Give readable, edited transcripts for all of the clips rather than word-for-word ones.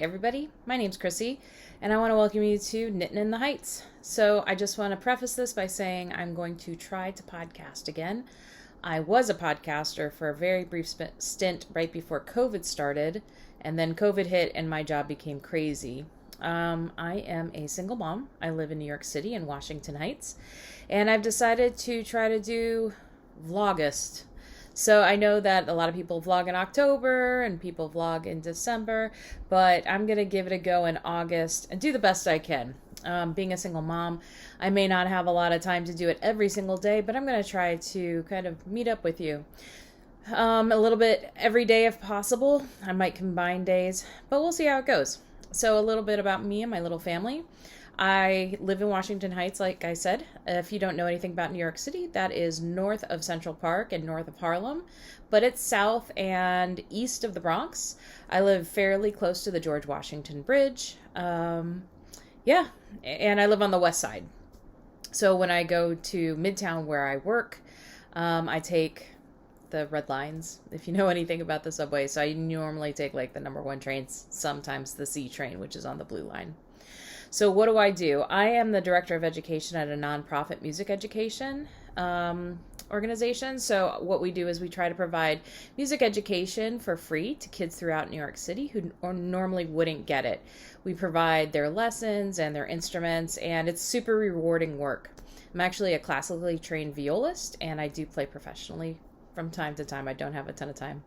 everybody, my name's Chrissie, and I want to welcome you to Knittin in the Heights. So I just want to preface this by saying I'm going to try to podcast again. I was a podcaster for a very brief stint right before COVID started, and then COVID hit and my job became crazy. I am a single mom. I live in New York City and Washington Heights, and I've decided to try to do Vlogust. So I know that a lot of people vlog in October and people vlog in December, but I'm going to give it a go in August and do the best I can. Being a single mom, I may not have a lot of time to do it every single day, but I'm going to try to kind of meet up with you a little bit every day if possible. I might combine days, but we'll see how it goes. So a little bit about me and my little family. I live in Washington Heights, like I said. If you don't know anything about New York City, that is north of Central Park and north of Harlem, but it's south and east of the Bronx. I live fairly close to the George Washington Bridge. And I live on the west side. So when I go to Midtown where I work, I take the red lines, if you know anything about the subway. So I normally take like the number 1 trains, sometimes the C train, which is on the blue line. So what do? I am the director of education at a nonprofit music education organization. So what we do is we try to provide music education for free to kids throughout New York City who normally wouldn't get it. We provide their lessons and their instruments, and it's super rewarding work. I'm actually a classically trained violist, and I do play professionally from time to time. I don't have a ton of time.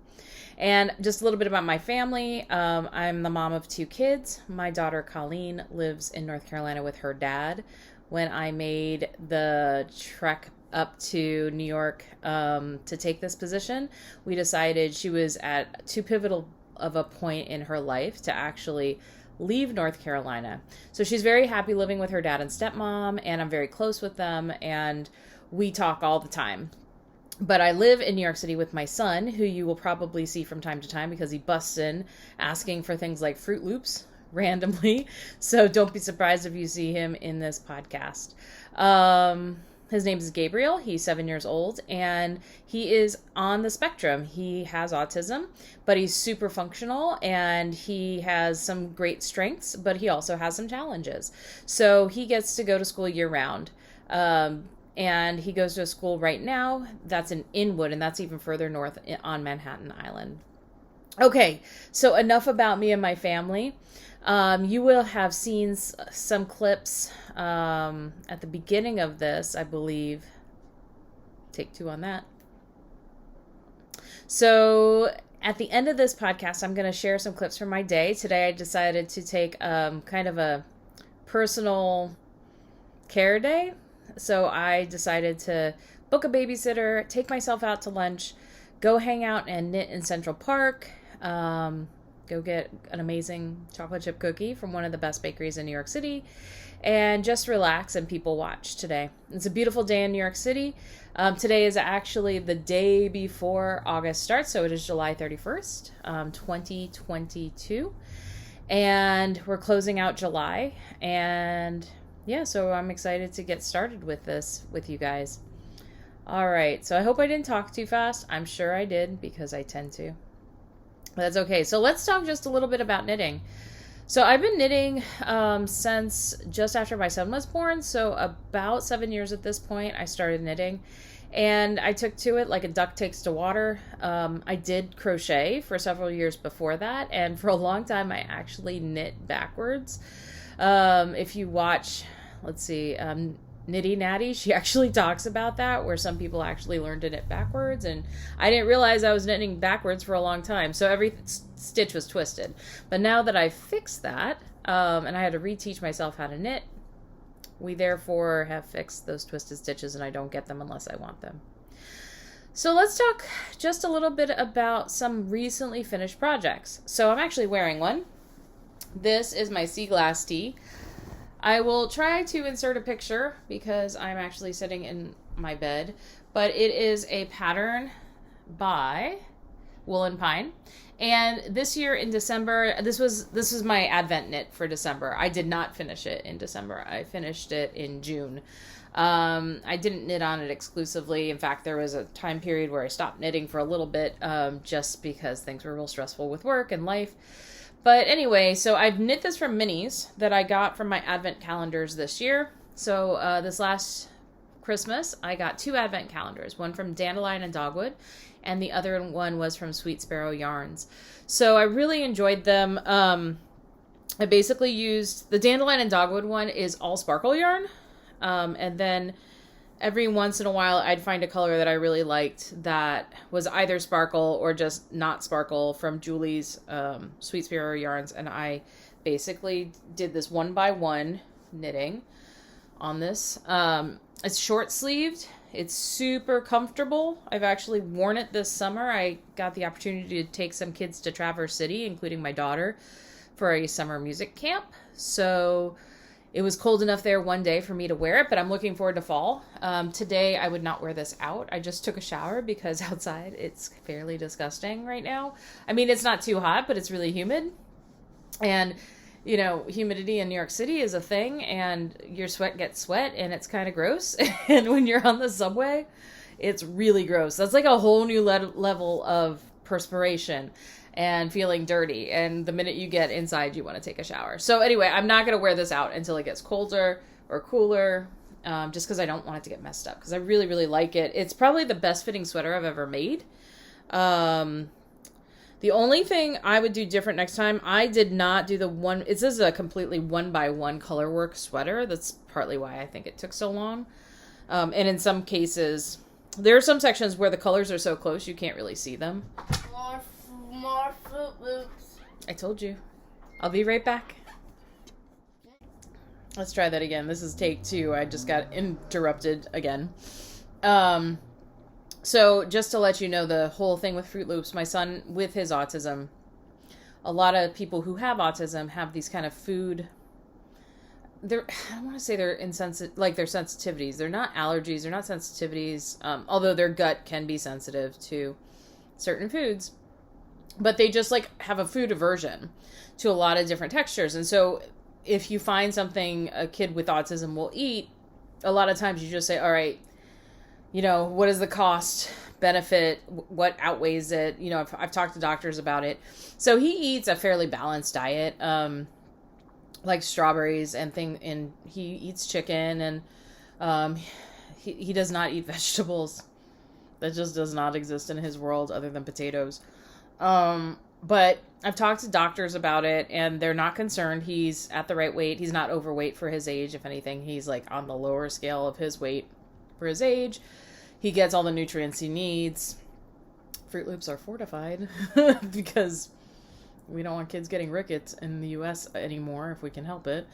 And just a little bit about my family. I'm the mom of 2 kids. My daughter Colleen lives in North Carolina with her dad. When I made the trek up to New York to take this position, we decided she was at too pivotal of a point in her life to actually leave North Carolina. So she's very happy living with her dad and stepmom, and I'm very close with them, and we talk all the time. But I live in New York City with my son, who you will probably see from time to time because he busts in asking for things like Fruit Loops randomly. So don't be surprised if you see him in this podcast. His name is Gabriel. He's 7 years old, and he is on the spectrum. He has autism, but he's super functional, and he has some great strengths, but he also has some challenges. So he gets to go to school year-round. And he goes to a school right now that's in Inwood, and that's even further north on Manhattan Island. Okay, so enough about me and my family. You will have seen some clips at the beginning of this, I believe. Take 2 on that. So at the end of this podcast, I'm going to share some clips from my day. Today I decided to take kind of a personal care day. So I decided to book a babysitter, take myself out to lunch, go hang out and knit in Central Park, go get an amazing chocolate chip cookie from one of the best bakeries in New York City, and just relax and people watch today. It's a beautiful day in New York City. Today is actually the day before August starts, so it is July 31st, 2022, and we're closing out July, and yeah, so I'm excited to get started with this with you guys. All right, so I hope I didn't talk too fast. I'm sure I did because I tend to. But that's okay. So let's talk just a little bit about knitting. So I've been knitting since just after my son was born. So about 7 years at this point, I started knitting. And I took to it like a duck takes to water. I did crochet for several years before that. And for a long time, I actually knit backwards. If you watch, Nitty Natty, she actually talks about that, where some people actually learn to knit backwards, and I didn't realize I was knitting backwards for a long time, so every stitch was twisted. But now that I've fixed that, and I had to reteach myself how to knit, we therefore have fixed those twisted stitches, and I don't get them unless I want them. So let's talk just a little bit about some recently finished projects. So I'm actually wearing one. This is my sea glass tee. I will try to insert a picture because I'm actually sitting in my bed, but it is a pattern by Wool & Pine. And this year in December, this was my Advent knit for December. I did not finish it in December. I finished it in June. I didn't knit on it exclusively. In fact, there was a time period where I stopped knitting for a little bit, just because things were real stressful with work and life. But anyway, so I've knit this from minis that I got from my advent calendars this year. So this last Christmas, I got 2 advent calendars, one from Dandelion and Dogwood, and the other one was from Sweet Sparrow Yarns. So I really enjoyed them. I basically used the Dandelion and Dogwood one is all sparkle yarn. And then every once in a while, I'd find a color that I really liked that was either sparkle or just not sparkle from Julie's Sweet Sparrow Yarns. And I basically did this 1x1 knitting on this. It's short sleeved. It's super comfortable. I've actually worn it this summer. I got the opportunity to take some kids to Traverse City, including my daughter, for a summer music camp. So it was cold enough there one day for me to wear it, but I'm looking forward to fall. Today, I would not wear this out. I just took a shower because outside it's fairly disgusting right now. I mean, it's not too hot, but it's really humid. And, you know, humidity in New York City is a thing, and your sweat gets sweat, and it's kind of gross. And when you're on the subway, it's really gross. That's like a whole new level of perspiration and feeling dirty, and the minute you get inside you want to take a shower. So anyway, I'm not going to wear this out until it gets colder or cooler, just because I don't want it to get messed up, because I really like it. It's probably the best fitting sweater I've ever made. The only thing I would do different next time, I did not do the one, this is a completely 1x1 color work sweater. That's partly why I think it took so long. And in some cases, there are some sections where the colors are so close you can't really see them. More Fruit Loops. I told you. I'll be right back. Let's try that again. This is take 2. I just got interrupted again. So just to let you know the whole thing with Fruit Loops, my son with his autism, a lot of people who have autism have these kind of food, I don't want to say they're insensitive, like they're sensitivities. They're not allergies, they're not sensitivities, although their gut can be sensitive to certain foods. But they just like have a food aversion to a lot of different textures. And so if you find something a kid with autism will eat, a lot of times you just say, all right, you know, what is the cost benefit? What outweighs it? You know, I've talked to doctors about it. So he eats a fairly balanced diet, like strawberries and he eats chicken, and he does not eat vegetables. That just does not exist in his world other than potatoes. But I've talked to doctors about it, and they're not concerned. He's at the right weight. He's not overweight for his age. If anything, he's like on the lower scale of his weight for his age. He gets all the nutrients he needs. Fruit Loops are fortified because we don't want kids getting rickets in the U.S. anymore if we can help it.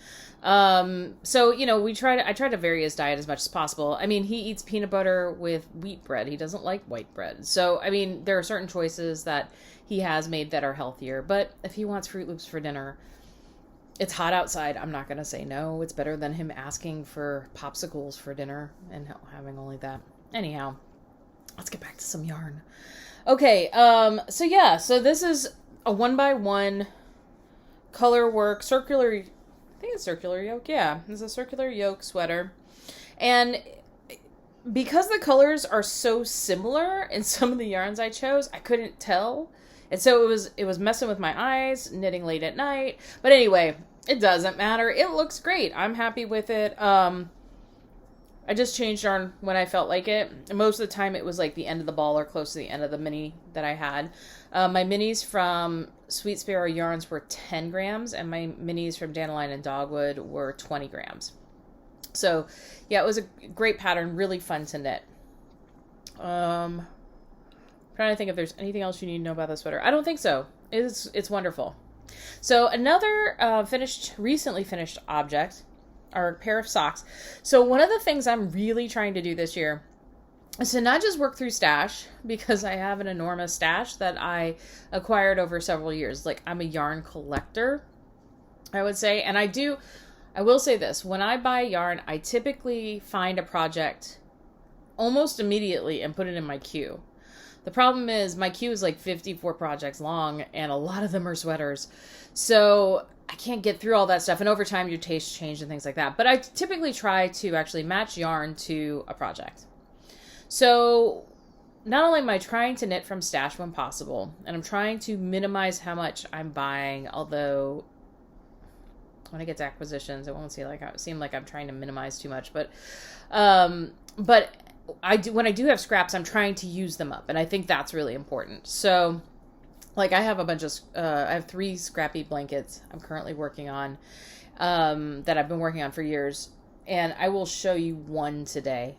So, you know, I try to vary his diet as much as possible. I mean, he eats peanut butter with wheat bread. He doesn't like white bread. So, I mean, there are certain choices that he has made that are healthier. But if he wants Fruit Loops for dinner, it's hot outside. I'm not going to say no. It's better than him asking for popsicles for dinner and having only that. Anyhow, let's get back to some yarn. Okay, so this is a 1x1 color work, circular, I think it's circular yoke. Yeah, it's a circular yoke sweater. And because the colors are so similar in some of the yarns I chose, I couldn't tell. And so it was messing with my eyes, knitting late at night. But anyway, it doesn't matter. It looks great. I'm happy with it. I just changed yarn when I felt like it. And most of the time it was like the end of the ball or close to the end of the mini that I had. My minis from Sweet Sparrow Yarns were 10 grams, and my minis from Dandelion and Dogwood were 20 grams. So, yeah, it was a great pattern, really fun to knit. Trying to think if there's anything else you need to know about the sweater. I don't think so. It's wonderful. So, another recently finished object are a pair of socks. So, one of the things I'm really trying to do this year is to not just work through stash, because I have an enormous stash that I acquired over several years. Like, I'm a yarn collector, I would say. And I will say this, when I buy yarn, I typically find a project almost immediately and put it in my queue. The problem is my queue is like 54 projects long, and a lot of them are sweaters. So I can't get through all that stuff. And over time, your tastes change and things like that. But I typically try to actually match yarn to a project. So not only am I trying to knit from stash when possible, and I'm trying to minimize how much I'm buying, although when I get to acquisitions, it won't seem like I'm trying to minimize too much, but when I do have scraps, I'm trying to use them up, and I think that's really important. So, like, I have I have 3 scrappy blankets I'm currently working on, that I've been working on for years, and I will show you one today.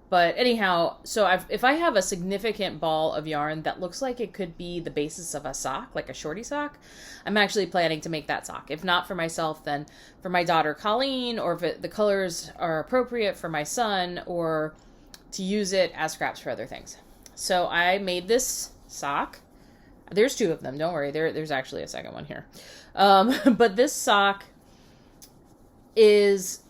But anyhow, so if I have a significant ball of yarn that looks like it could be the basis of a sock, like a shorty sock, I'm actually planning to make that sock. If not for myself, then for my daughter Colleen, or if the colors are appropriate for my son, or to use it as scraps for other things. So I made this sock. There's 2 of them. Don't worry. There's actually a second one here. But this sock is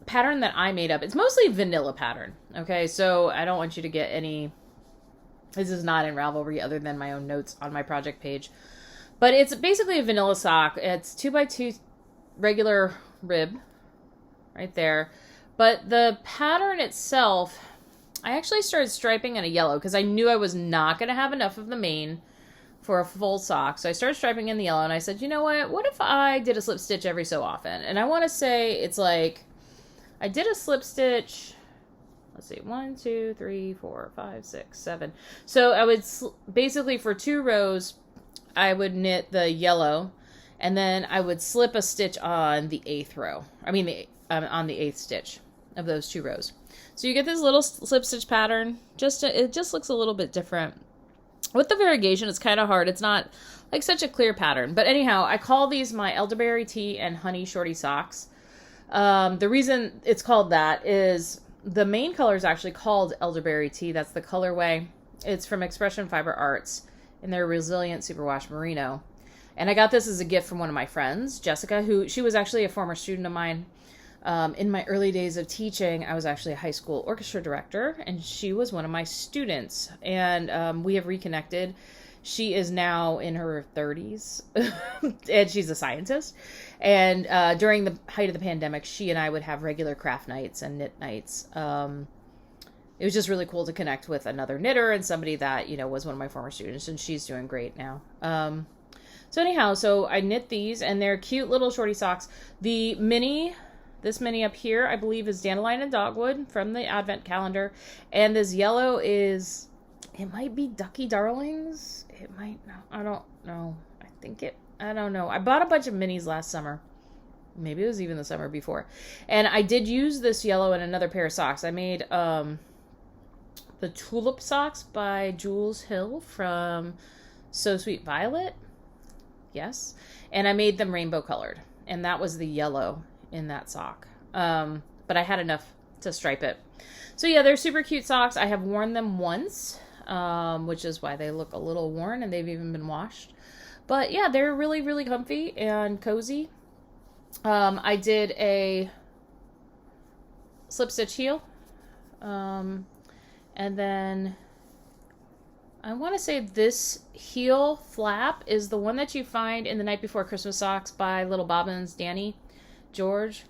pattern that I made up. It's mostly vanilla pattern. Okay, so I don't want you to get any. This is not in Ravelry other than my own notes on my project page, but it's basically a vanilla sock. It's 2x2 regular rib, right there. But the pattern itself, I actually started striping in a yellow because I knew I was not going to have enough of the mane for a full sock. So I started striping in the yellow, and I said, you know what if I did a slip stitch every so often? And I want to say it's like, I did a slip stitch, let's see, 1, 2, 3, 4, 5, 6, 7. So I would basically, for 2 rows, I would knit the yellow, and then I would slip a stitch on the 8th row. I mean, on the 8th stitch of those 2 rows. So you get this little slip stitch pattern. It just looks a little bit different. With the variegation, it's kind of hard. It's not like such a clear pattern. But anyhow, I call these my elderberry tea and honey shorty socks. The reason it's called that is the main color is actually called elderberry tea. That's the colorway. It's from Expression Fiber Arts in their Resilient Superwash Merino. And I got this as a gift from one of my friends, Jessica, she was actually a former student of mine. In my early days of teaching, I was actually a high school orchestra director, and she was one of my students. And we have reconnected. She is now in her 30s, and she's a scientist. And during the height of the pandemic, she and I would have regular craft nights and knit nights. It was just really cool to connect with another knitter and somebody that, was one of my former students, and she's doing great now. So anyhow, so I knit these, and they're cute little shorty socks. This mini up here, I believe, is Dandelion and Dogwood from the Advent calendar. And this yellow it might be Ducky Darlings. It might not. I don't know. I don't know. I bought a bunch of minis last summer. Maybe it was even the summer before. And I did use this yellow in another pair of socks. I made the Tulip socks by Jules Hill from So Sweet Violet. Yes. And I made them rainbow colored. And that was the yellow in that sock. But I had enough to stripe it. So yeah, they're super cute socks. I have worn them once, which is why they look a little worn, and they've even been washed. But yeah, they're really, really comfy and cozy. I did a slip stitch heel. And then I want to say this heel flap is the one that you find in the Night Before Christmas Socks by Little Bobbins, Danny George.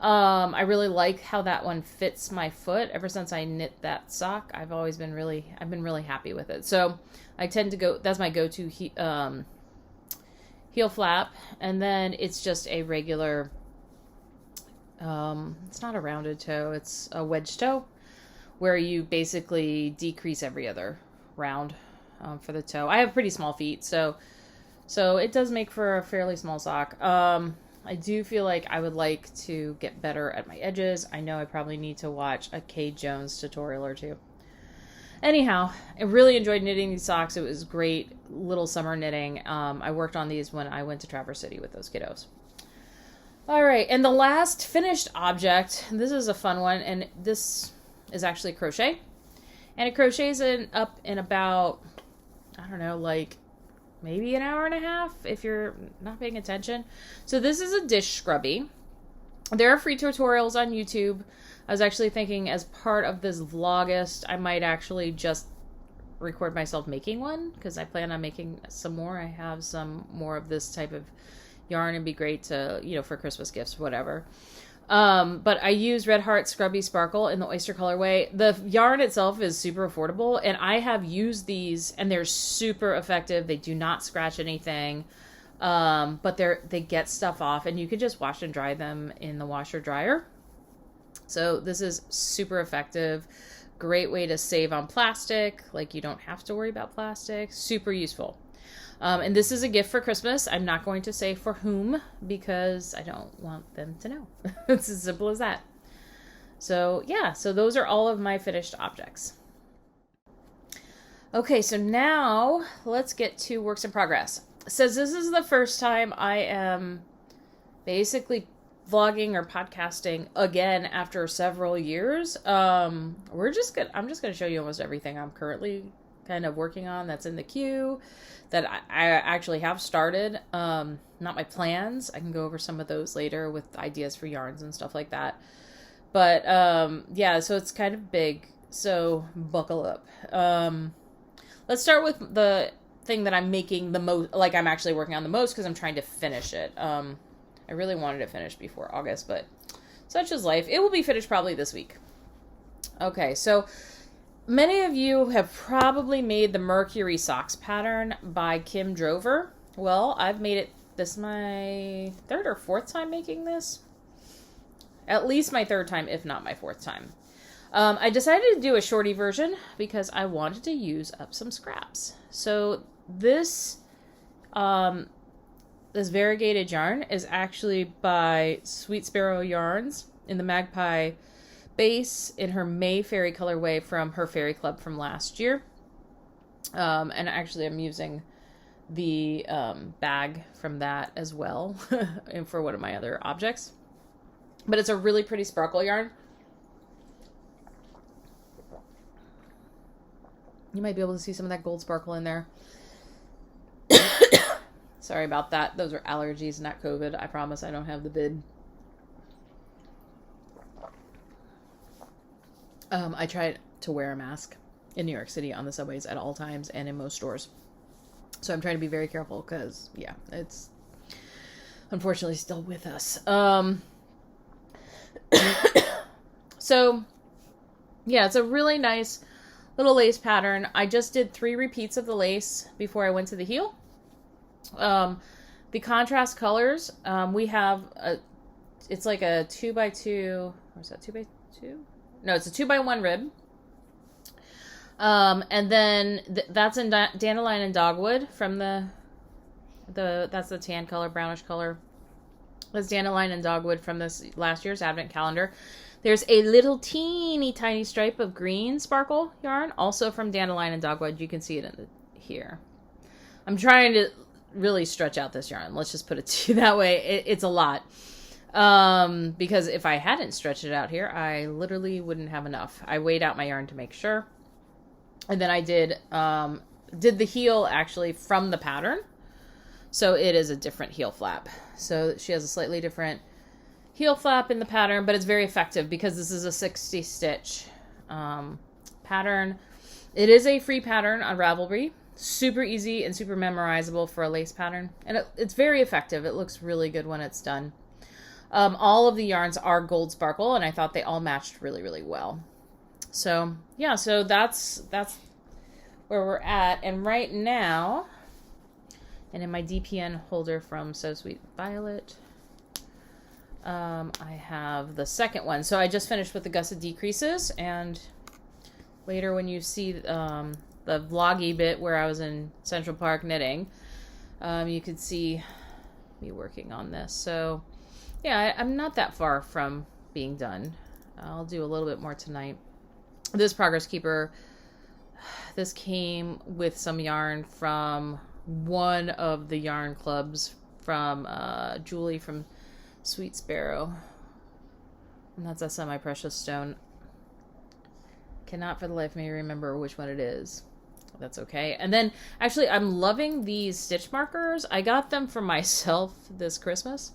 I really like how that one fits my foot. Ever since I knit that sock, I've been really happy with it. So I tend to that's my go-to heel flap. And then it's just a regular, it's not a rounded toe, it's a wedge toe, where you basically decrease every other round for the toe. I have pretty small feet, so it does make for a fairly small sock. I do feel like I would like to get better at my edges. I know I probably need to watch a Kay Jones tutorial or 2. Anyhow, I really enjoyed knitting these socks. It was great little summer knitting. I worked on these when I went to Traverse City with those kiddos. All right, and the last finished object, this is a fun one, and this is actually crochet. And it crochets up in about, I don't know, like maybe an hour and a half if you're not paying attention. So this is a dish scrubby. There are free tutorials on YouTube. I was actually thinking, as part of this Vlogust, I might actually just record myself making one, because I plan on making some more. I have some more of this type of yarn. It'd be great to, for Christmas gifts, whatever. But I use Red Heart Scrubby Sparkle in the oyster colorway. The yarn itself is super affordable, and I have used these, and they're super effective. They do not scratch anything, but they get stuff off, and you can just wash and dry them in the washer dryer. So this is super effective. Great way to save on plastic. Like, you don't have to worry about plastic. Super useful. And this is a gift for Christmas. I'm not going to say for whom because I don't want them to know. It's as simple as that. So yeah, so those are all of my finished objects. Okay, so now let's get to works in progress. Since this is the first time I am basically vlogging or podcasting again after several years, I'm just gonna show you almost everything I'm currently kind of working on that's in the queue that I actually have started. Not my plans. I can go over some of those later with ideas for yarns and stuff like that. But yeah, so it's kind of big. So buckle up. Let's start with the thing that I'm making the most, like I'm actually working on the most because I'm trying to finish it. I really wanted it finished before August, but such is life. It will be finished probably this week. Okay, so many of you have probably made the Mercury Socks pattern by Kim Drover. Well, I've made it, this is my third or fourth time making this. At least my third time, if not my fourth time. I decided to do a shorty version because I wanted to use up some scraps. So this variegated yarn is actually by Sweet Sparrow Yarns in the Magpie base in her May Fairy colorway from her Fairy Club from last year. And actually I'm using the bag from that as well and for one of my other objects. But it's a really pretty sparkle yarn. You might be able to see some of that gold sparkle in there. Sorry about that. Those are allergies, not COVID. I promise I don't have the vid. I try to wear a mask in New York City on the subways at all times and in most stores. So I'm trying to be very careful because, yeah, it's unfortunately still with us. So, yeah, it's a really nice little lace pattern. I just did 3 repeats of the lace before I went to the heel. The contrast colors, we have it's like a 2x2, or is that 2x2? No, it's a 2x1 rib. And then that's in Dandelion and Dogwood from that's the tan color, brownish color. That's Dandelion and Dogwood from this last year's advent calendar. There's a little teeny tiny stripe of green sparkle yarn, also from Dandelion and Dogwood. You can see it here. I'm trying to really stretch out this yarn. Let's just put it to you that way. It's a lot. Because if I hadn't stretched it out here, I literally wouldn't have enough. I weighed out my yarn to make sure. And then I did the heel actually from the pattern. So it is a different heel flap. So she has a slightly different heel flap in the pattern, but it's very effective because this is a 60 stitch pattern. It is a free pattern on Ravelry. Super easy and super memorizable for a lace pattern. And it's very effective. It looks really good when it's done. All of the yarns are gold sparkle, and I thought they all matched really, really well. So, yeah, so that's where we're at. And right now, and in my DPN holder from So Sweet Violet, I have the second one. So I just finished with the gusset decreases, and later when you see the vloggy bit where I was in Central Park knitting, you could see me working on this. So yeah, I'm not that far from being done. I'll do a little bit more tonight. This Progress Keeper, this came with some yarn from one of the yarn clubs from Julie from Sweet Sparrow. And that's a semi-precious stone. Cannot for the life of me remember which one it is. That's okay. And then, actually, I'm loving these stitch markers. I got them for myself this Christmas.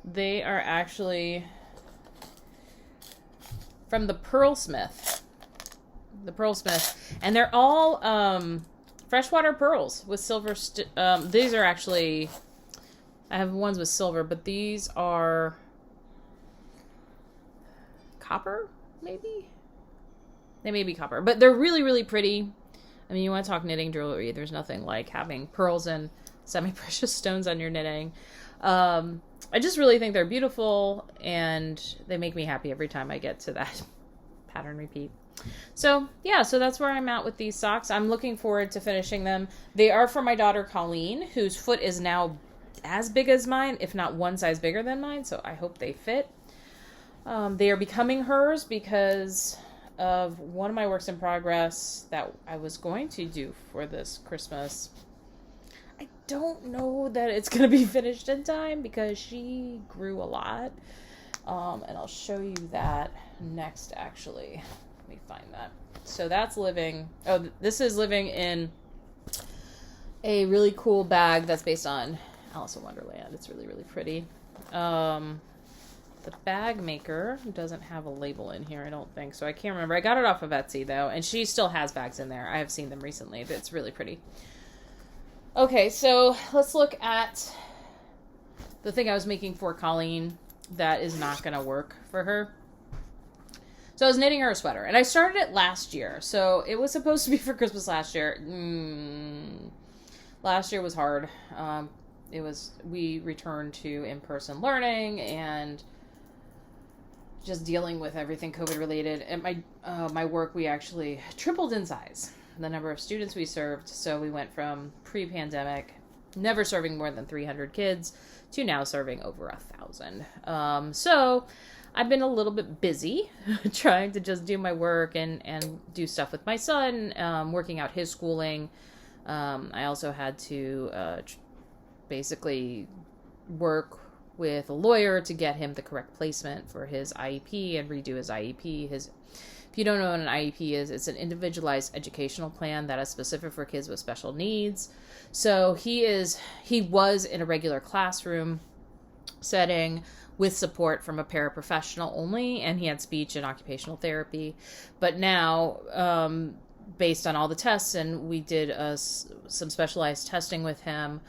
They are actually from the Pearlsmith. The Pearlsmith. And they're all freshwater pearls with silver. These are actually, I have ones with silver, but these are copper, maybe? They may be copper, but they're really, really pretty. I mean, you want to talk knitting jewelry, there's nothing like having pearls and semi-precious stones on your knitting. I just really think they're beautiful, and they make me happy every time I get to that pattern repeat. So, yeah, so that's where I'm at with these socks. I'm looking forward to finishing them. They are for my daughter, Colleen, whose foot is now as big as mine, if not one size bigger than mine, so I hope they fit. They are becoming hers because of one of my works in progress that I was going to do for this Christmas. I don't know that it's going to be finished in time because she grew a lot. And I'll show you that next, actually. Let me find that. So that's living... Oh, this is living in a really cool bag that's based on Alice in Wonderland. It's really, really pretty. The bag maker doesn't have a label in here, I don't think. So I can't remember. I got it off of Etsy, though. And she still has bags in there. I have seen them recently. It's really pretty. Okay, so let's look at the thing I was making for Colleen that is not going to work for her. So I was knitting her a sweater, and I started it last year. So it was supposed to be for Christmas last year. Last year was hard. We returned to in-person learning and just dealing with everything COVID related. At my work, we actually tripled in size the number of students we served. So we went from pre-pandemic, never serving more than 300 kids, to now serving over 1,000. So I've been a little bit busy trying to just do my work and do stuff with my son, working out his schooling. I also had to basically work with a lawyer to get him the correct placement for his IEP and redo his IEP. If you don't know what an IEP is, it's an individualized educational plan that is specific for kids with special needs. So he was in a regular classroom setting with support from a paraprofessional only, and he had speech and occupational therapy. But now, based on all the tests, and we did some specialized testing with him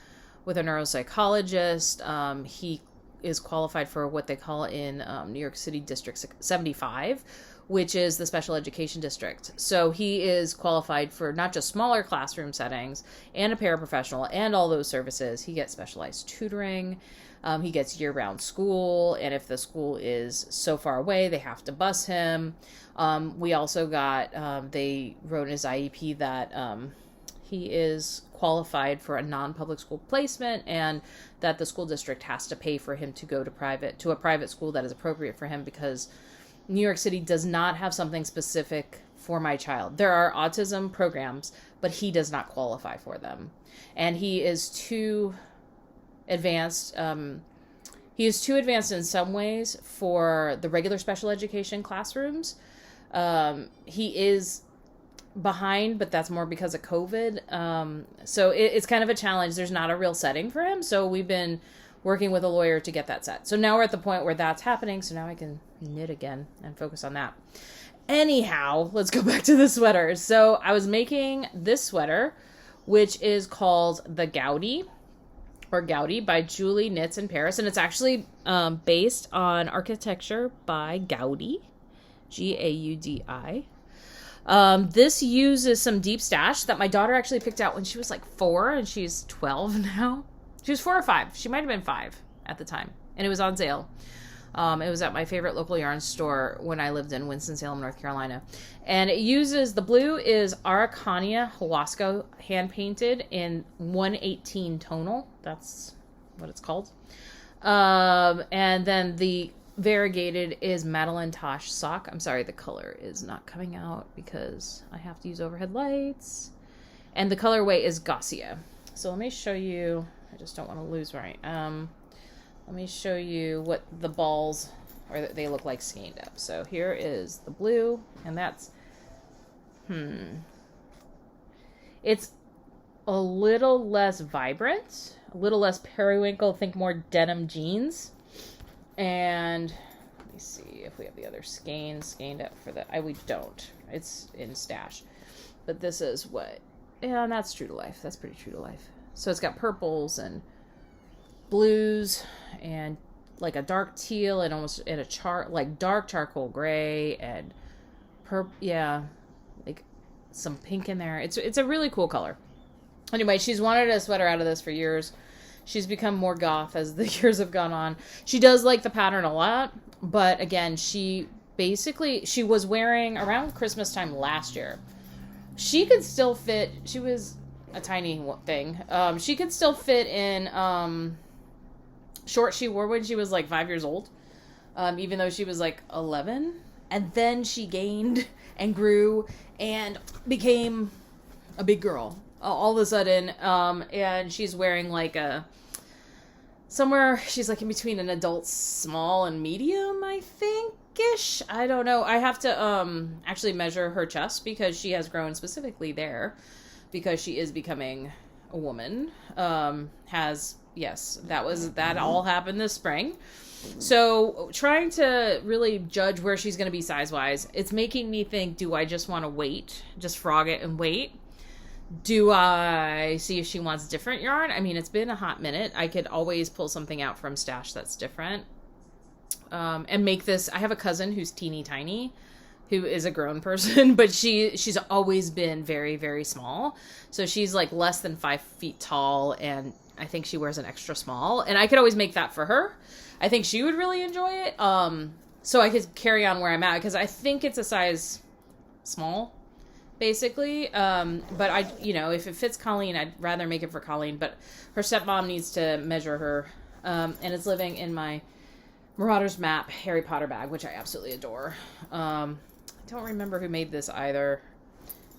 with a neuropsychologist, he is qualified for what they call in New York City District 75, which is the special education district. So he is qualified for not just smaller classroom settings and a paraprofessional and all those services. He gets specialized tutoring. He gets year-round school, and if the school is so far away, they have to bus him. We also got, they wrote in his IEP that he is qualified for a non-public school placement, and that the school district has to pay for him to go to a private school that is appropriate for him, because New York City does not have something specific for my child. There are autism programs, but he does not qualify for them. And he is too advanced. He is too advanced in some ways for the regular special education classrooms. He is behind, but that's more because of COVID. So it's kind of a challenge. There's not a real setting for him. So we've been working with a lawyer to get that set. So now we're at the point where that's happening. So now I can knit again and focus on that. Anyhow, let's go back to the sweaters. So I was making this sweater, which is called the Gaudi by Julie Knits in Paris. And it's actually based on architecture by Gaudi, Gaudi. This uses some deep stash that my daughter actually picked out when she was like 4, and she's 12 now. She was 4 or 5. She might have been 5 at the time. And it was on sale. It was at my favorite local yarn store when I lived in Winston-Salem, North Carolina. And it uses, the blue is Araucania Huasco hand painted in 118 tonal. That's what it's called. And then the variegated is Madeline Tosh sock. I'm sorry, the color is not coming out because I have to use overhead lights. And the colorway is Gausia. So let me show you, I just don't want to lose right. Let me show you what the balls, or they look like skeined up. So here is the blue, and that's, it's a little less vibrant, a little less periwinkle, think more denim jeans. And let me see if we have the other skeined up for that. We don't. It's in stash. But this is what, yeah, and that's true to life. That's pretty true to life. So it's got purples and blues and like a dark teal and almost in a like dark charcoal gray and like some pink in there. It's a really cool color. Anyway, she's wanted a sweater out of this for years. She's become more goth as the years have gone on. She does like the pattern a lot, but again, she was wearing around Christmas time last year. She could still fit. She was a tiny thing. She could still fit in shorts she wore when she was like 5 years old, even though she was like 11. And then she gained and grew and became a big girl all of a sudden. And she's wearing like she's like in between an adult small and medium, I think. I don't know. I have to actually measure her chest because she has grown specifically there because she is becoming a woman. That all happened this spring. So trying to really judge where she's going to be size-wise, it's making me think, do I just want to wait, just frog it and wait? Do I see if she wants different yarn? I mean, it's been a hot minute. I could always pull something out from stash that's different. And make this. I have a cousin who's teeny tiny, who is a grown person, but she's always been very, very small. So she's like less than 5 feet tall, and I think she wears an extra small. And I could always make that for her. I think she would really enjoy it. So I could carry on where I'm at because I think it's a size small, basically. But if it fits Colleen, I'd rather make it for Colleen. But her stepmom needs to measure her, and it's living in my Marauder's Map Harry Potter bag, which I absolutely adore. I don't remember who made this either.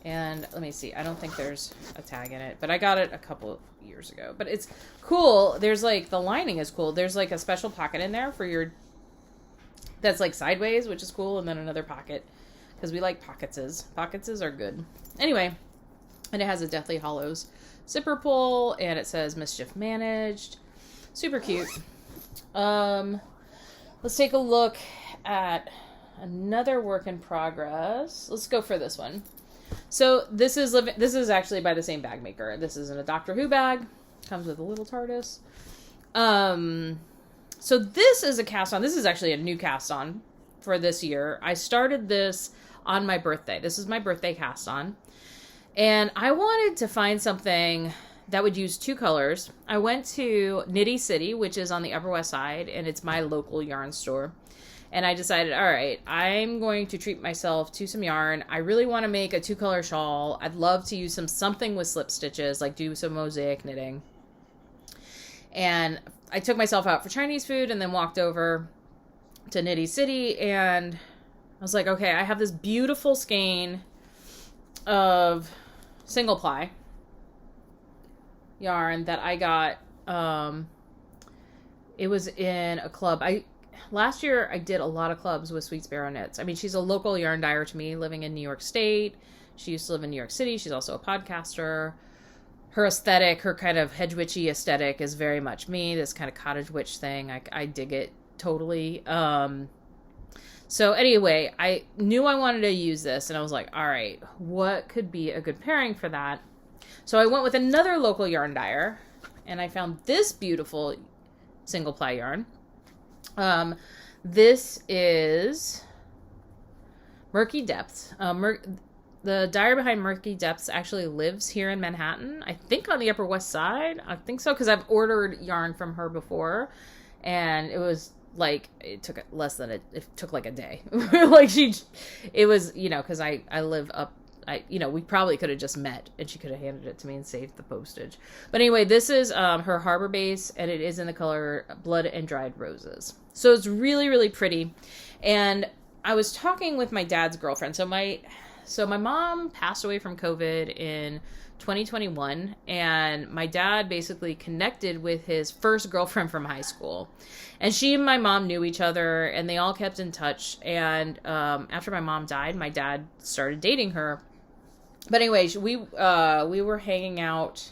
And let me see. I don't think there's a tag in it, but I got it a couple of years ago. But it's cool. There's like, the lining is cool. There's like a special pocket in there for that's like sideways, which is cool. And then another pocket, because we like pocketses. Pocketses are good. Anyway, and it has a Deathly Hallows zipper pull, and it says Mischief Managed. Super cute. Let's take a look at another work in progress. Let's go for this one. So this is actually by the same bag maker. This is in a Doctor Who bag. Comes with a little TARDIS. So this is a cast on. This is actually a new cast on for this year. I started this on my birthday. This is my birthday cast on. And I wanted to find something that would use 2 colors. I went to Knitty City, which is on the Upper West Side, and it's my local yarn store. And I decided, all right, I'm going to treat myself to some yarn. I really want to make a 2-color shawl. I'd love to use something with slip stitches, like do some mosaic knitting. And I took myself out for Chinese food and then walked over to Knitty City, and I was like, okay, I have this beautiful skein of single ply yarn that I got. It was in a club. Last year I did a lot of clubs with Sweet Sparrow Knits. I mean, she's a local yarn dyer to me, living in New York State. She used to live in New York City. She's also a podcaster. Her aesthetic, her kind of hedge witchy aesthetic is very much me, this kind of cottage witch thing. I dig it totally. So anyway, I knew I wanted to use this, and I was like, all right, what could be a good pairing for that? So I went with another local yarn dyer, and I found this beautiful single ply yarn. This is Murky Depths. The dyer behind Murky Depths actually lives here in Manhattan. I think on the Upper West Side. I think so, because I've ordered yarn from her before, and it was like, it took it took like a day. Like it was, because I live up, we probably could have just met and she could have handed it to me and saved the postage. But anyway, this is her Harbor base, and it is in the color Blood and Dried Roses. So it's really, really pretty. And I was talking with my dad's girlfriend. So my mom passed away from COVID in 2021, and my dad basically connected with his first girlfriend from high school. And she and my mom knew each other, and they all kept in touch. And after my mom died, my dad started dating her. But anyways, we were hanging out.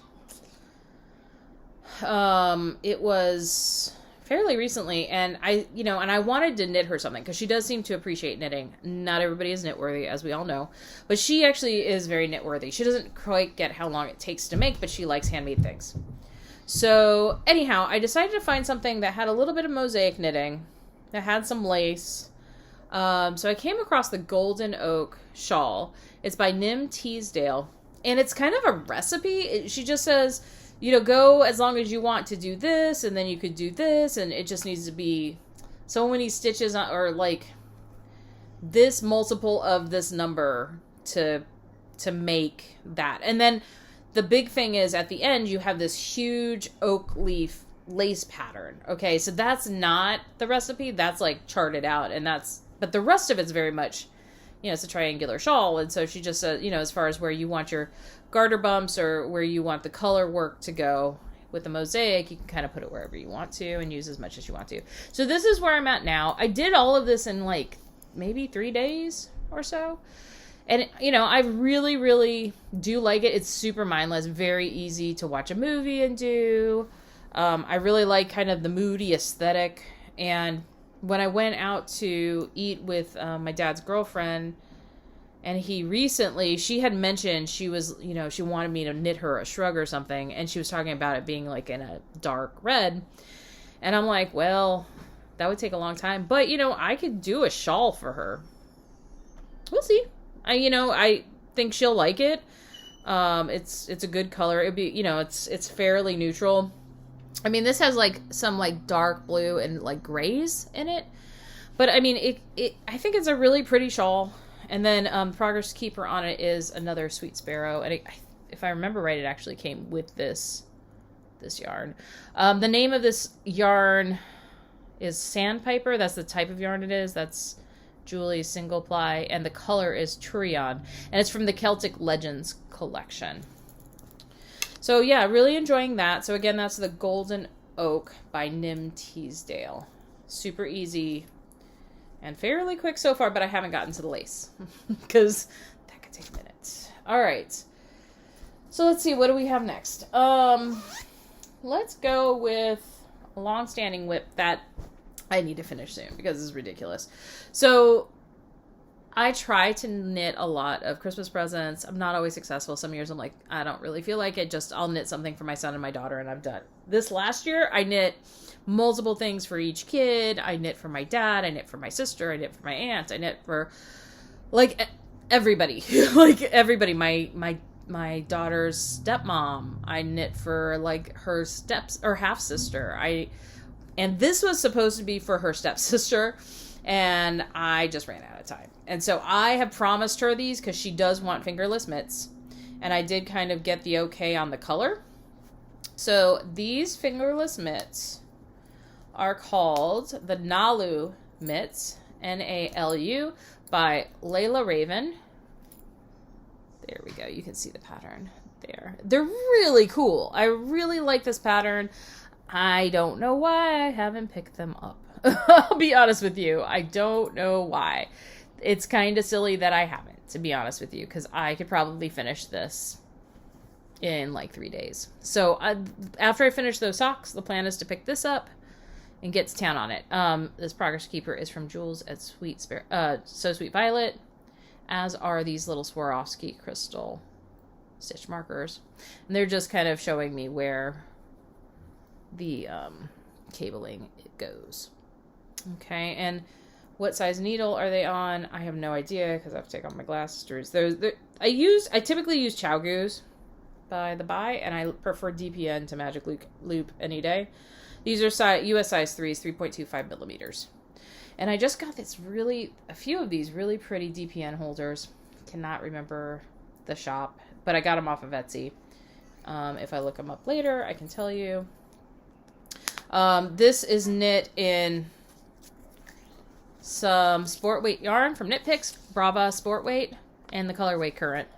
It was fairly recently, and I wanted to knit her something, because she does seem to appreciate knitting. Not everybody is knitworthy, as we all know, but she actually is very knitworthy. She doesn't quite get how long it takes to make, but she likes handmade things. So anyhow, I decided to find something that had a little bit of mosaic knitting, that had some lace. So I came across the Golden Oak shawl. It's by Nim Teasdale, and it's kind of a recipe. She just says, go as long as you want to do this, and then you could do this, and it just needs to be so many stitches or like this multiple of this number to make that. And then the big thing is at the end you have this huge oak leaf lace pattern. Okay, so that's not the recipe. That's like charted out, but the rest of it's very much, it's a triangular shawl. And so she just says, as far as where you want your garter bumps or where you want the color work to go with the mosaic, you can kind of put it wherever you want to and use as much as you want to. So this is where I'm at now. I did all of this in like maybe 3 days or so. And, I really, really do like it. It's super mindless, very easy to watch a movie and do. I really like kind of the moody aesthetic. And when I went out to eat with my dad's girlfriend, and she had mentioned she was, she wanted me to knit her a shrug or something. And she was talking about it being like in a dark red. And I'm like, well, that would take a long time. But, I could do a shawl for her. We'll see. I think she'll like it. It's a good color. It'd be, it's fairly neutral. I mean, this has like some like dark blue and like grays in it. But I mean, I think it's a really pretty shawl. And then Progress Keeper on it is another Sweet Sparrow. And if I remember right, it actually came with this yarn. The name of this yarn is Sandpiper. That's the type of yarn it is. That's Julie's single ply, and the color is Turion, and it's from the Celtic Legends collection. So yeah, really enjoying that. So again, that's the Golden Oak by Nim Teasdale. Super easy and fairly quick so far, but I haven't gotten to the lace because that could take a minute. All right, so let's see, what do we have next? Let's go with a long-standing whip that I need to finish soon because it's ridiculous. So I try to knit a lot of Christmas presents. I'm not always successful. Some years I'm like, I don't really feel like it. I'll knit something for my son and my daughter and I'm done. This last year, I knit multiple things for each kid. I knit for my dad. I knit for my sister. I knit for my aunt. I knit for like everybody. Like everybody. My daughter's stepmom. I knit for like her half sister. And this was supposed to be for her stepsister, and I just ran out of time. And so I have promised her these because she does want fingerless mitts, and I did kind of get the okay on the color. So these fingerless mitts are called the Nalu mitts, Nalu, by Layla Raven. There we go. You can see the pattern there. They're really cool. I really like this pattern. I don't know why I haven't picked them up. I'll be honest with you. I don't know why. It's kind of silly that I haven't, to be honest with you, because I could probably finish this in like 3 days. So after I finish those socks, the plan is to pick this up and get to town on it. This Progress Keeper is from Jules at So Sweet Violet, as are these little Swarovski crystal stitch markers. And they're just kind of showing me where the cabling goes. Okay, and what size needle are they on? I have no idea because I have to take off my glasses. I typically use ChowGoose by the by, and I prefer DPN to Magic Loop any day. These are US size 3s, 3.25 millimeters. And I just got a few of these really pretty DPN holders. Cannot remember the shop, but I got them off of Etsy. If I look them up later, I can tell you. This is knit in some sport weight yarn from Knit Picks, Brava Sport Weight, and the colorway Current.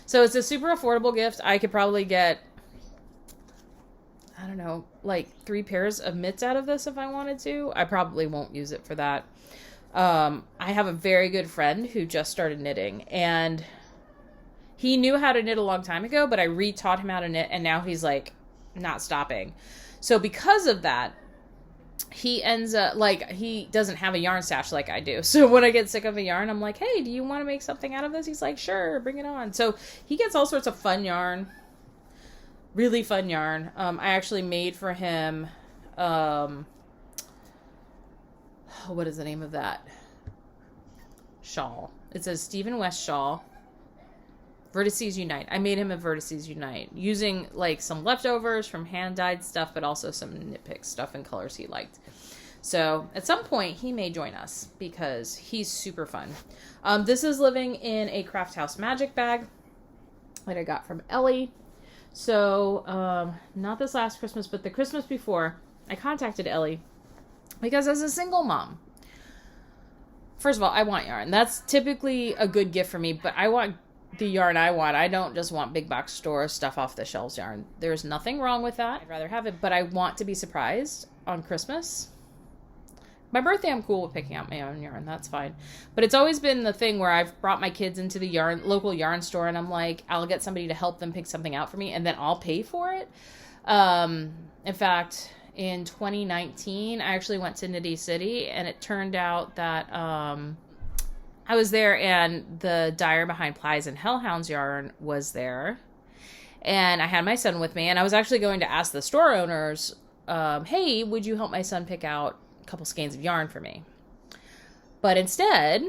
So it's a super affordable gift. I could probably get, I don't know, like 3 pairs of mitts out of this if I wanted to. I probably won't use it for that. I have a very good friend who just started knitting, and he knew how to knit a long time ago, but I re-taught him how to knit, and now he's like not stopping. So because of that, he ends up, like, he doesn't have a yarn stash like I do. So when I get sick of a yarn, I'm like, hey, do you want to make something out of this? He's like, sure, bring it on. So he gets all sorts of fun yarn. Really fun yarn. I actually made for him, what is the name of that shawl? It's a Stephen West shawl. Vertices Unite. I made him a Vertices Unite using like some leftovers from hand-dyed stuff, but also some knit pick stuff and colors he liked. So at some point he may join us because he's super fun. This is living in a Craft House Magic bag that I got from Ellie. So not this last Christmas, but the Christmas before, I contacted Ellie because as a single mom, first of all, I want yarn. That's typically a good gift for me, but I want the yarn I want. I don't just want big box store stuff off the shelves yarn. There's nothing wrong with that. I'd rather have it, but I want to be surprised on Christmas. My birthday, I'm cool with picking out my own yarn. That's fine. But it's always been the thing where I've brought my kids into the local yarn store and I'm like, I'll get somebody to help them pick something out for me and then I'll pay for it. In fact, in 2019, I actually went to Knitty City and it turned out that I was there and the dyer behind Plies and Hellhounds yarn was there. And I had my son with me and I was actually going to ask the store owners, hey, would you help my son pick out a couple skeins of yarn for me? But instead,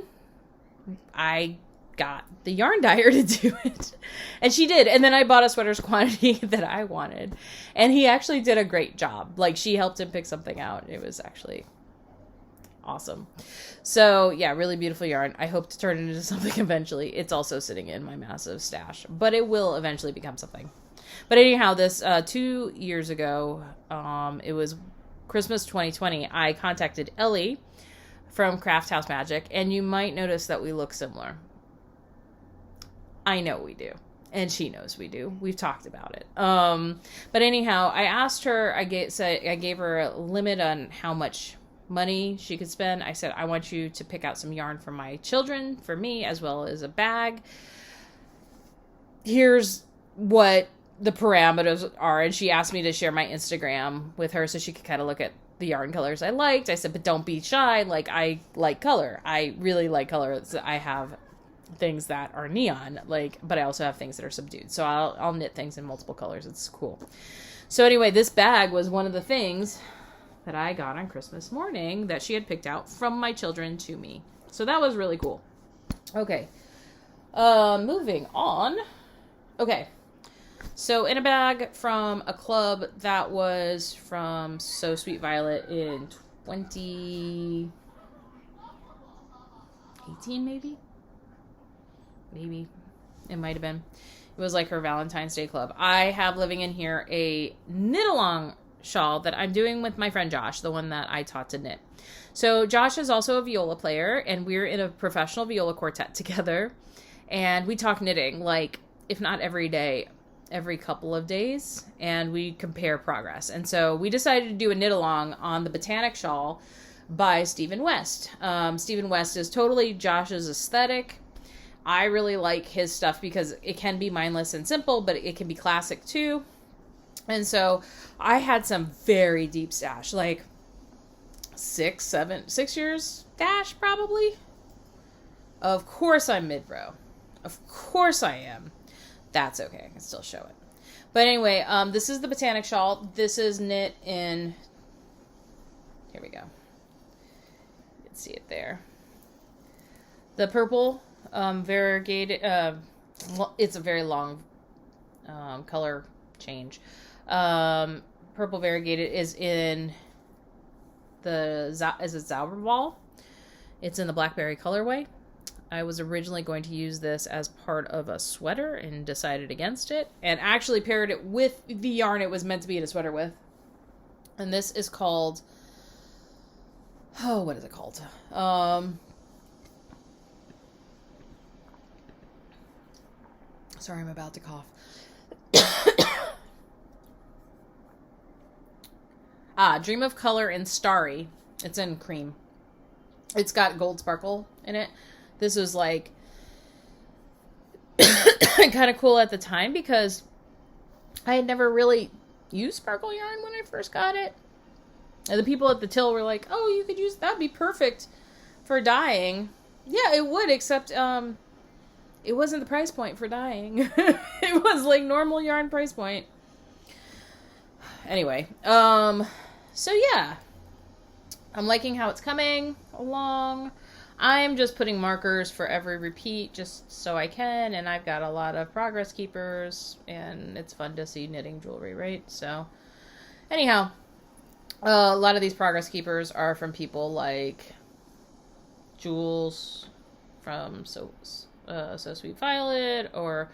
I got the yarn dyer to do it. And she did. And then I bought a sweater's quantity that I wanted. And he actually did a great job. Like, she helped him pick something out. It was actually awesome. So yeah, really beautiful yarn. I hope to turn it into something eventually. It's also sitting in my massive stash, but it will eventually become something. But anyhow, this 2 years ago, it was Christmas 2020, I contacted Ellie from Craft House Magic, and you might notice that we look similar. I know we do, and she knows we do. We've talked about it. But anyhow, I asked her, I gave her a limit on how much money she could spend. I said, I want you to pick out some yarn for my children, for me, as well as a bag. Here's what the parameters are. And she asked me to share my Instagram with her so she could kind of look at the yarn colors I liked. I said, but don't be shy. Like, I like color. I really like color. I have things that are neon, like, but I also have things that are subdued. So I'll knit things in multiple colors. It's cool. So anyway, this bag was one of the things that I got on Christmas morning that she had picked out from my children to me. So that was really cool. Okay. Moving on. Okay. So in a bag from a club that was from So Sweet Violet in 2018, maybe? Maybe. It might have been. It was like her Valentine's Day club. I have living in here a knit-along shawl that I'm doing with my friend Josh, the one that I taught to knit. So Josh is also a viola player, and we're in a professional viola quartet together. And we talk knitting, like, if not every day, every couple of days, and we compare progress. And so we decided to do a knit along on the Botanic shawl by Stephen West. Stephen West is totally Josh's aesthetic. I really like his stuff because it can be mindless and simple, but it can be classic too. And so I had some very deep stash, like 6 years stash probably. Of course I'm mid-row. Of course I am. That's okay. I can still show it. But anyway, this is the Botanic shawl. This is knit in, here we go. You can see it there. The purple variegated, it's a very long color change. Purple variegated is in the Zauberball. It's in the blackberry colorway. I was originally going to use this as part of a sweater and decided against it, and actually paired it with the yarn it was meant to be in a sweater with. And this is called, oh, what is it called? Sorry, I'm about to cough. Dream of Color and Starry. It's in cream. It's got gold sparkle in it. This was like kind of cool at the time because I had never really used sparkle yarn when I first got it. And the people at the till were like, oh, you could use, that'd be perfect for dyeing. Yeah, it would, except it wasn't the price point for dyeing. It was like normal yarn price point. Anyway, so yeah, I'm liking how it's coming along. I'm just putting markers for every repeat just so I can, and I've got a lot of progress keepers, and it's fun to see knitting jewelry, right? So, anyhow, a lot of these progress keepers are from people like Jules from So Sweet Violet, or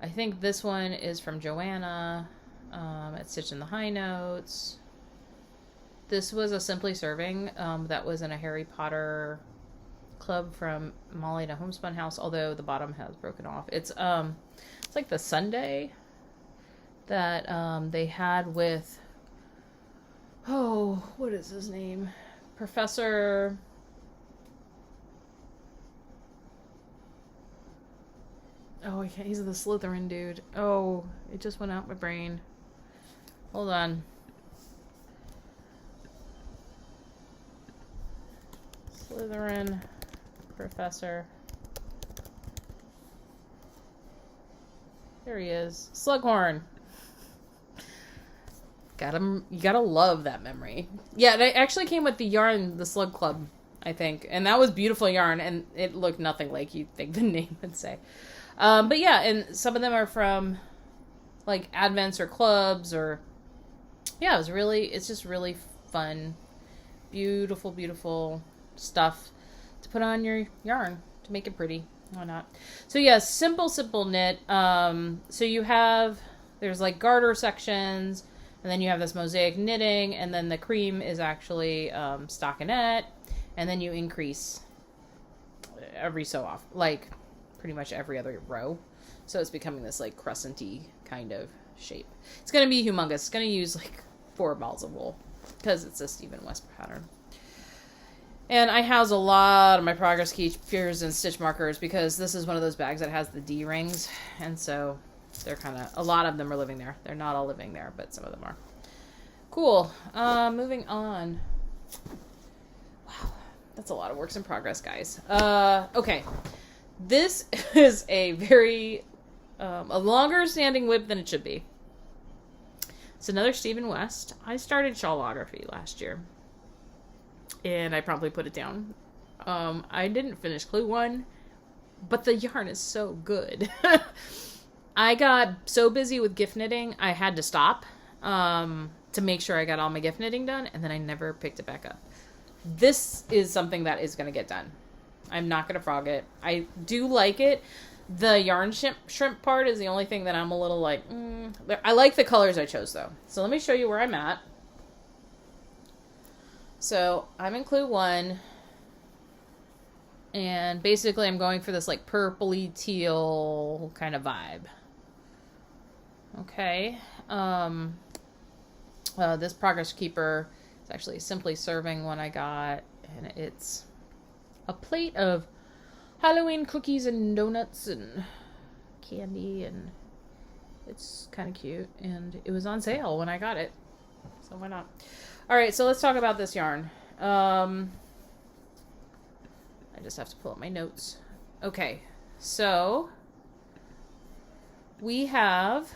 I think this one is from Joanna at Stitch in the High Notes. This was a Simply Serving that was in a Harry Potter club from Molly to Homespun House, although the bottom has broken off. It's like the Sunday that they had with, oh, what is his name? Professor... Oh, I can't. He's the Slytherin dude. Oh, it just went out my brain. Hold on. Slytherin professor. There he is. Slughorn. You gotta love that memory. Yeah, it actually came with the yarn, the Slug Club, I think. And that was beautiful yarn, and it looked nothing like you'd think the name would say. But yeah, and some of them are from like advents or clubs, or yeah, it's just really fun, beautiful, beautiful stuff to put on your yarn to make it pretty. Why not? So yeah, simple knit. So there's like garter sections, and then you have this mosaic knitting, and then the cream is actually stockinette, and then you increase every so often, like pretty much every other row. So it's becoming this like crescent-y kind of shape. It's going to be humongous. It's going to use like 4 balls of wool because it's a Stephen West pattern. And I house a lot of my progress keepers and stitch markers because this is one of those bags that has the D rings. And so they're a lot of them are living there. They're not all living there, but some of them are. Cool. Moving on. Wow. That's a lot of works in progress, guys. Okay. This is a very, a longer standing whip than it should be. It's another Stephen West. I started shawlography last year, and I promptly put it down. I didn't finish Clue 1, but the yarn is so good. I got so busy with gift knitting, I had to stop to make sure I got all my gift knitting done, and then I never picked it back up. This is something that is going to get done. I'm not going to frog it. I do like it. The yarn shrimp part is the only thing that I'm a little like, I like the colors I chose, though. So let me show you where I'm at. So I'm in Clue 1. And basically I'm going for this like purpley teal kind of vibe. Okay. This progress keeper is actually Simply Serving one I got. And it's a plate of Halloween cookies and donuts and candy, and it's kind of cute, and it was on sale when I got it, so why not? All right, so let's talk about this yarn. I just have to pull up my notes. Okay, so we have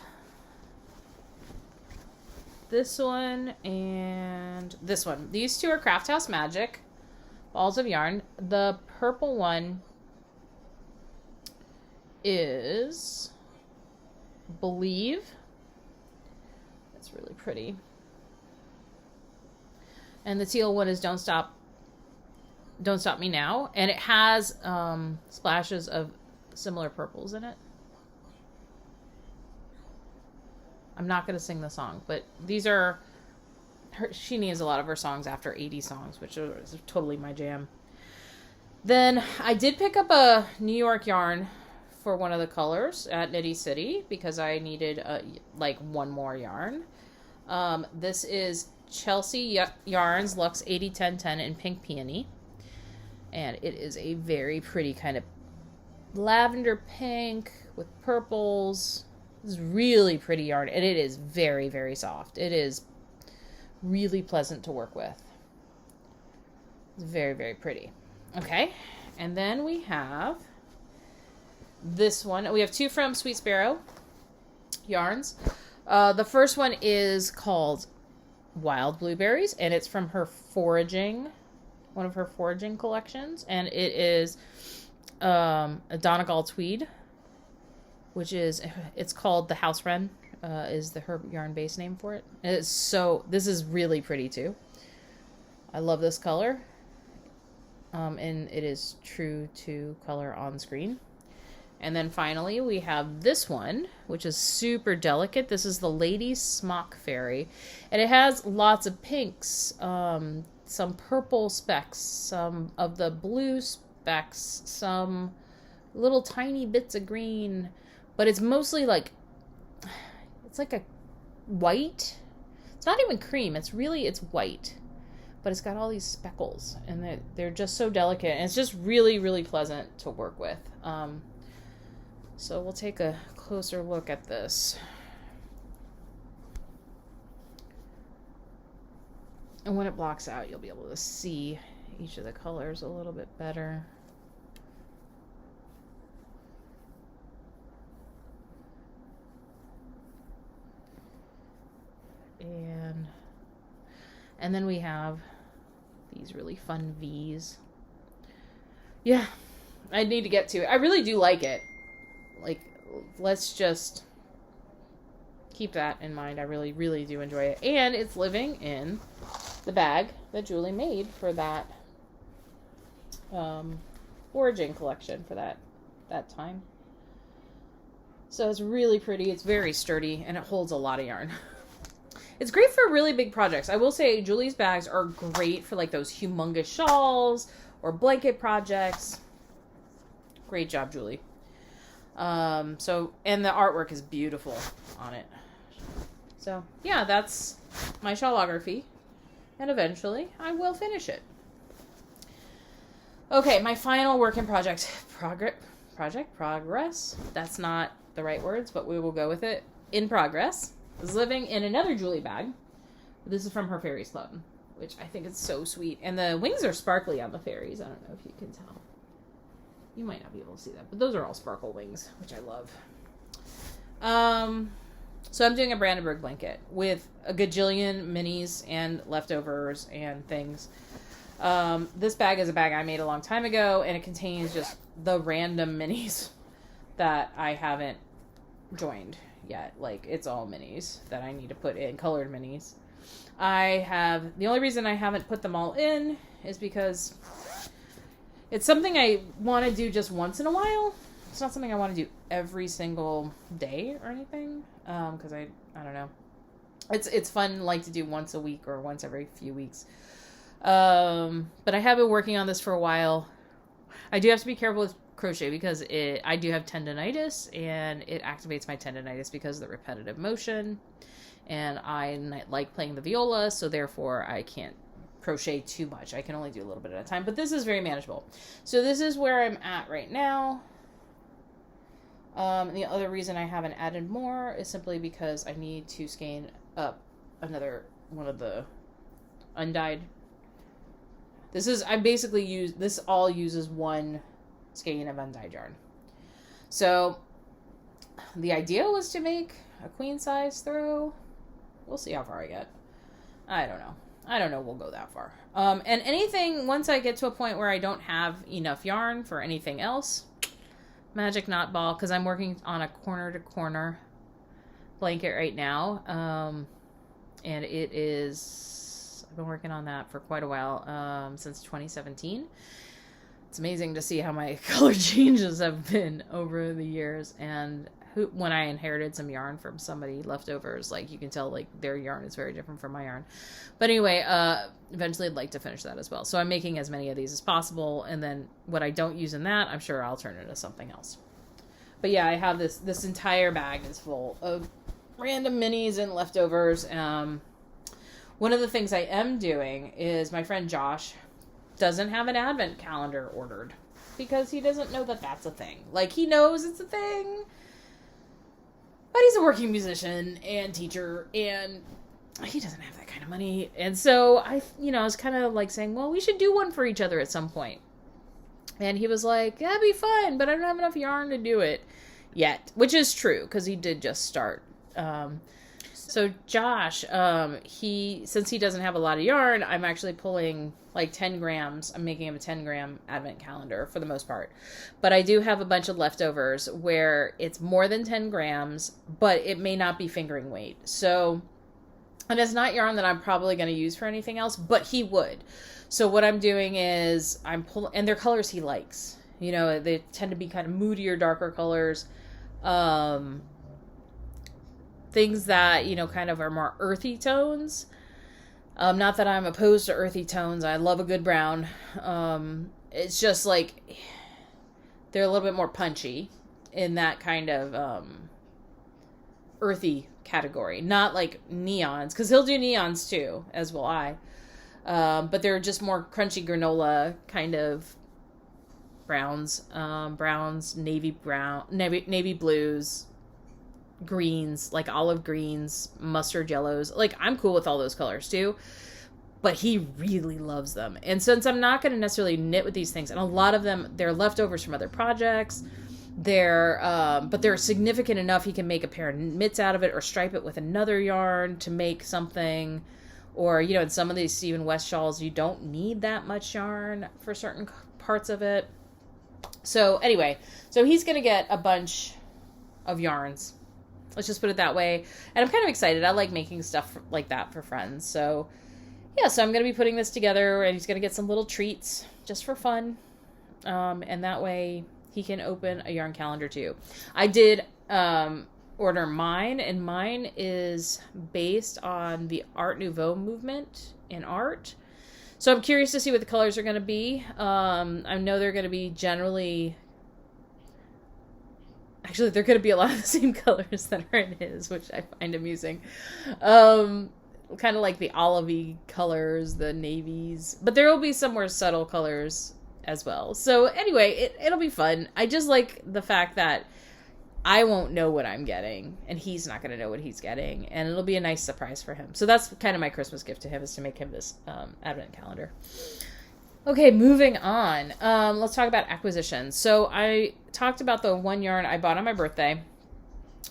this one and this one. These two are Craft House Magic balls of yarn. The purple one is Believe. That's really pretty. And the teal one is Don't Stop Me Now. And it has splashes of similar purples in it. I'm not going to sing the song, but these are... she names a lot of her songs after 80 songs, which is totally my jam. Then I did pick up a New York yarn for one of the colors at Knitty City because I needed like one more yarn. This is Chelsea Yarns Luxe 80-10-10 in Pink Peony. And it is a very pretty kind of lavender pink with purples. It's really pretty yarn, and it is very, very soft. It is really pleasant to work with. It's very, very pretty. Okay, and then we have this one. We have two from Sweet Sparrow Yarns. The first one is called Wild Blueberries, and it's from her foraging, one of her foraging collections, and it is a Donegal tweed, which is, it's called the House Wren, is her yarn base name for it. And this is really pretty too. I love this color, and it is true to color on screen. And then finally, we have this one, which is super delicate. This is the Lady's Smock Fairy. And it has lots of pinks, some purple specks, some of the blue specks, some little tiny bits of green. But it's mostly like, it's like a white. It's not even cream. It's white. But it's got all these speckles. And they're just so delicate. And it's just really, really pleasant to work with. So we'll take a closer look at this. And when it blocks out, you'll be able to see each of the colors a little bit better. And then we have these really fun V's. Yeah, I need to get to it. I really do like it. Like, let's just keep that in mind. I really, really do enjoy it. And it's living in the bag that Julie made for that foraging collection for that time. So it's really pretty. It's very sturdy, and it holds a lot of yarn. It's great for really big projects. I will say Julie's bags are great for like those humongous shawls or blanket projects. Great job, Julie. And the artwork is beautiful on it. So, yeah, that's my shawlography. And eventually, I will finish it. Okay, my final work in progress. That's not the right words, but we will go with it. In progress. Is living in another Julie bag. This is from her Fairies Club, which I think is so sweet. And the wings are sparkly on the fairies. I don't know if you can tell. You might not be able to see that, but those are all sparkle wings, which I love. So I'm doing a Brandenburg blanket with a gajillion minis and leftovers and things. This bag is a bag I made a long time ago, and it contains just the random minis that I haven't joined yet. Like, it's all minis that I need to put in, colored minis. The only reason I haven't put them all in is because it's something I want to do just once in a while. It's not something I want to do every single day or anything. Because I don't know. It's fun, like, to do once a week or once every few weeks. But I have been working on this for a while. I do have to be careful with crochet because I do have tendonitis, and it activates my tendonitis because of the repetitive motion. And I like playing the viola, so therefore I can't crochet too much. I can only do a little bit at a time, but this is very manageable. So this is where I'm at right now. The other reason I haven't added more is simply because I need to skein up another one of the undyed. This all uses one skein of undyed yarn. So the idea was to make a queen size throw. We'll see how far I get. I don't know we'll go that far. And anything, once I get to a point where I don't have enough yarn for anything else, magic knot ball, because I'm working on a corner to corner blanket right now. And it is, I've been working on that for quite a while, since 2017. It's amazing to see how my color changes have been over the years. And when I inherited some yarn from somebody, leftovers, like, you can tell, like, their yarn is very different from my yarn. But anyway, eventually I'd like to finish that as well. So I'm making as many of these as possible, and then what I don't use in that, I'm sure I'll turn into something else. But yeah, I have this entire bag is full of random minis and leftovers. One of the things I am doing is my friend Josh doesn't have an advent calendar ordered because he doesn't know that that's a thing. Like, he knows it's a thing, but he's a working musician and teacher, and he doesn't have that kind of money. And so I was kind of like saying, well, we should do one for each other at some point. And he was like, that'd be fun, but I don't have enough yarn to do it yet, which is true because he did just start. So Josh, since he doesn't have a lot of yarn, I'm actually pulling like 10 grams. I'm making him a 10-gram advent calendar for the most part. But I do have a bunch of leftovers where it's more than 10 grams, but it may not be fingering weight. So, and it's not yarn that I'm probably going to use for anything else, but he would. So what I'm doing is I'm pulling, and they're colors he likes. You know, they tend to be kind of moodier, darker colors. Things that, you know, kind of are more earthy tones. Not that I'm opposed to earthy tones. I love a good brown. It's just like they're a little bit more punchy in that kind of earthy category. Not like neons, because he'll do neons too, as will I. But they're just more crunchy granola kind of browns, navy blues, greens, like olive greens, mustard yellows. Like, I'm cool with all those colors too, but he really loves them. And since I'm not going to necessarily knit with these things, and a lot of them, they're leftovers from other projects, but they're significant enough he can make a pair of mitts out of it or stripe it with another yarn to make something. Or, you know, in some of these Stephen West shawls, you don't need that much yarn for certain parts of it. So anyway, so he's going to get a bunch of yarns. Let's just put it that way. And I'm kind of excited. I like making stuff like that for friends. So yeah, so I'm going to be putting this together, and he's going to get some little treats just for fun. And that way he can open a yarn calendar too. I did order mine, and mine is based on the Art Nouveau movement in art. So I'm curious to see what the colors are going to be. I know they're going to be generally... Actually, they're going to be a lot of the same colors that are in his, which I find amusing. Kind of like the olivey colors, the navies. But there will be some more subtle colors as well. So anyway, it'll be fun. I just like the fact that I won't know what I'm getting, and he's not going to know what he's getting, and it'll be a nice surprise for him. So that's kind of my Christmas gift to him, is to make him this advent calendar. Okay, moving on. Let's talk about acquisitions. So I talked about the one yarn I bought on my birthday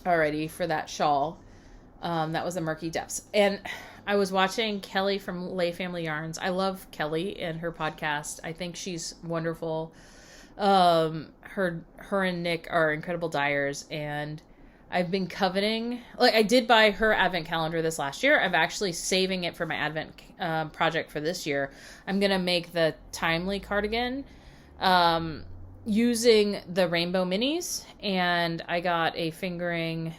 already for that shawl. That was the Murky Depths. And I was watching Kelly from Lay Family Yarns. I love Kelly and her podcast. I think she's wonderful. Her and Nick are incredible dyers, and I've been coveting, like, I did buy her advent calendar this last year. I'm actually saving it for my advent project for this year. I'm going to make the Timely cardigan using the rainbow minis, and I got a fingering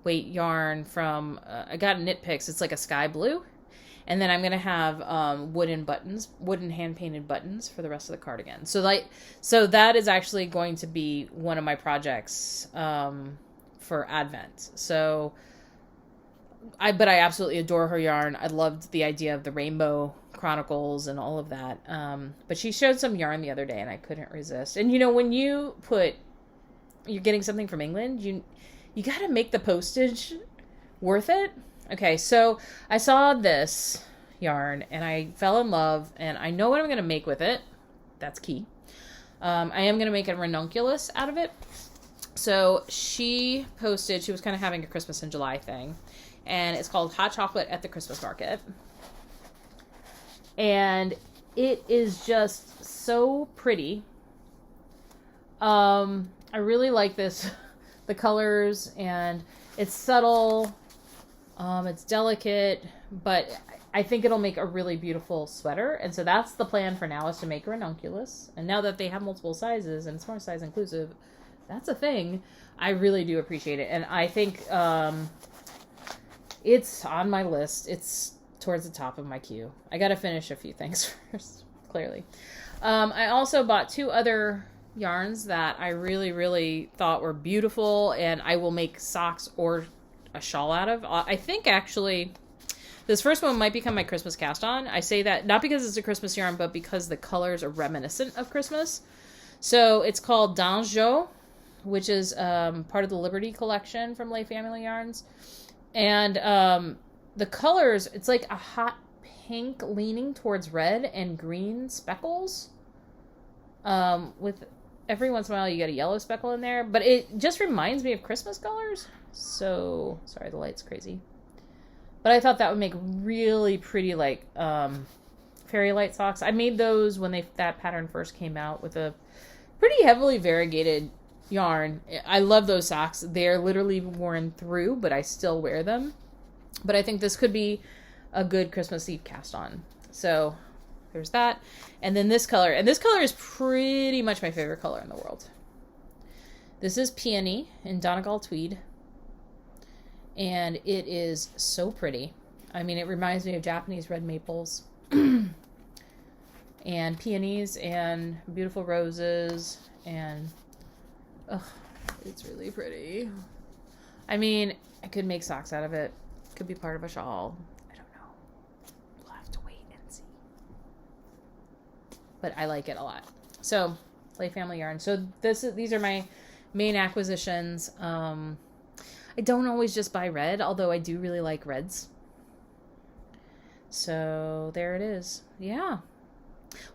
weight yarn from, I got Knit Picks. It's like a sky blue. And then I'm going to have wooden hand-painted buttons for the rest of the cardigan. So that is actually going to be one of my projects for Advent. So, but I absolutely adore her yarn. I loved the idea of the Rainbow Chronicles and all of that. But she showed some yarn the other day, and I couldn't resist. And, you know, when you're getting something from England, you got to make the postage worth it. Okay, so I saw this yarn, and I fell in love, and I know what I'm going to make with it. That's key. I am going to make a ranunculus out of it. So she posted, she was kind of having a Christmas in July thing, and it's called Hot Chocolate at the Christmas Market. And it is just so pretty. I really like this, the colors, and it's subtle. It's delicate, but I think it'll make a really beautiful sweater. And so that's the plan for now, is to make a ranunculus. And now that they have multiple sizes and it's more size inclusive, that's a thing. I really do appreciate it. And I think it's on my list. It's towards the top of my queue. I got to finish a few things first, clearly. I also bought 2 other yarns that I really, really thought were beautiful, and I will make socks or a shawl out of. I think actually this first one might become my Christmas cast on. I say that not because it's a Christmas yarn, but because the colors are reminiscent of Christmas. So it's called Danjo, which is part of the Liberty collection from Lay Family Yarns. And the colors, it's like a hot pink leaning towards red and green speckles with every once in a while you get a yellow speckle in there, but it just reminds me of Christmas colors. So, sorry, the light's crazy. But I thought that would make really pretty, like, fairy light socks. I made those when that pattern first came out with a pretty heavily variegated yarn. I love those socks. They're literally worn through, but I still wear them. But I think this could be a good Christmas Eve cast on. So there's that. And then this color. And this color is pretty much my favorite color in the world. This is Peony in Donegal Tweed. And it is so pretty. I mean, it reminds me of Japanese red maples. And peonies and beautiful roses. And it's really pretty. I mean, I could make socks out of it. Could be part of a shawl. I don't know. We'll have to wait and see. But I like it a lot. So, Play Family Yarn. So these are my main acquisitions. I don't always just buy red, although I do really like reds. So there it is. Yeah.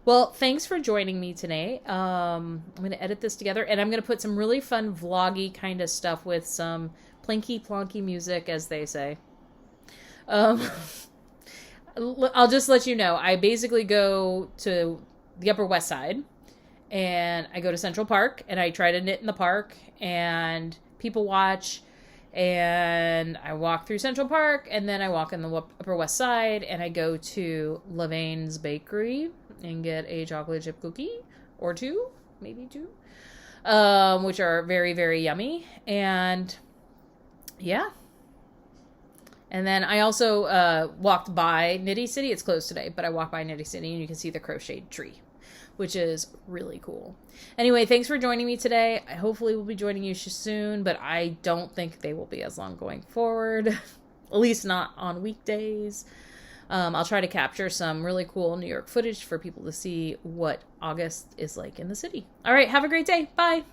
Well, thanks for joining me today. I'm going to edit this together, and I'm going to put some really fun vloggy kind of stuff with some plinky plonky music, as they say. I'll just let you know. I basically go to the Upper West Side, and I go to Central Park, and I try to knit in the park, and people watch, and I walk through Central Park, and then I walk in the Upper West Side, and I go to Levain's Bakery and get a chocolate chip cookie or two, maybe two, which are very, very yummy. And yeah. And then I also walked by Knitty City. It's closed today, but I walked by Knitty City, and you can see the crocheted tree, which is really cool. Anyway, thanks for joining me today. I hopefully will be joining you soon, but I don't think they will be as long going forward, at least not on weekdays. I'll try to capture some really cool New York footage for people to see what August is like in the city. All right, have a great day. Bye.